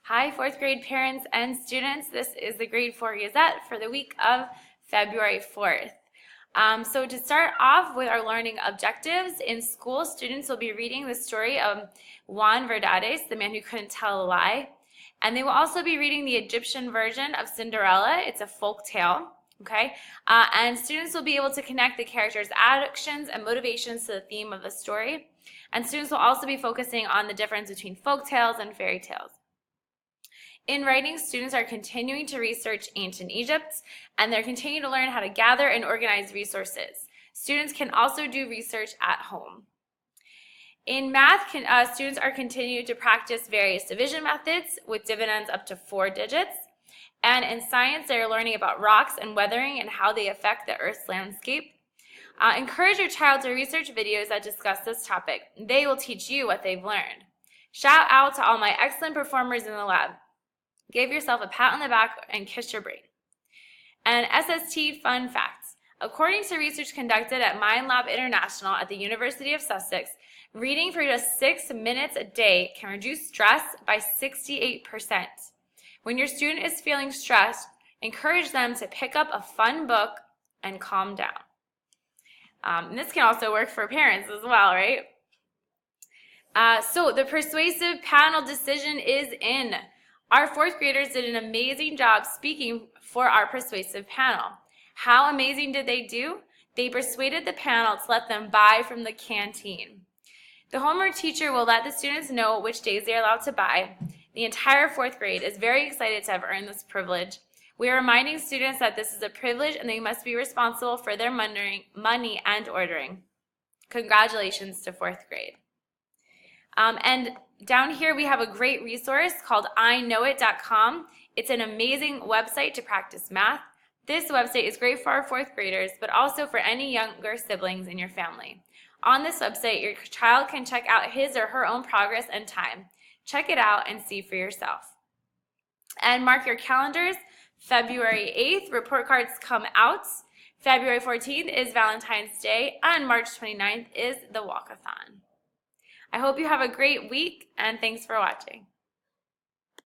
Hi, fourth grade parents and students. This is the Grade 4 Gazette for the week of February 4th. So to start off with our learning objectives, in school, students will be reading the story of Juan Verdades, the man who couldn't tell a lie. And they will also be reading the Egyptian version of Cinderella. It's a folk tale. Okay, and students will be able to connect the characters' actions and motivations to the theme of the story. And students will also be focusing on the difference between folk tales and fairy tales. In writing, students are continuing to research ancient Egypt, and they're continuing to learn how to gather and organize resources. Students can also do research at home. In math, students are continuing to practice various division methods with dividends up to 4 digits. And in science, they're learning about rocks and weathering and how they affect the Earth's landscape. Encourage your child to research videos that discuss this topic. They will teach you what they've learned. Shout out to all my excellent performers in the lab. Give yourself a pat on the back and kiss your brain. And SST fun facts. According to research conducted at MindLab International at the University of Sussex, reading for just 6 minutes a day can reduce stress by 68%. When your student is feeling stressed, encourage them to pick up a fun book and calm down. And this can also work for parents as well, right? So the persuasive panel decision is in. Our fourth graders did an amazing job speaking for our persuasive panel. How amazing did they do? They persuaded the panel to let them buy from the canteen. The homework teacher will let the students know which days they are allowed to buy. The entire fourth grade is very excited to have earned this privilege. We are reminding students that this is a privilege and they must be responsible for their money and ordering. Congratulations to fourth grade. And down here we have a great resource called iknowit.com. It's an amazing website to practice math. This website is great for our fourth graders, but also for any younger siblings in your family. On this website, your child can check out his or her own progress and time. Check it out and see for yourself. And mark your calendars. February 8th, report cards come out. February 14th is Valentine's Day, and March 29th is the walkathon. I hope you have a great week, and thanks for watching.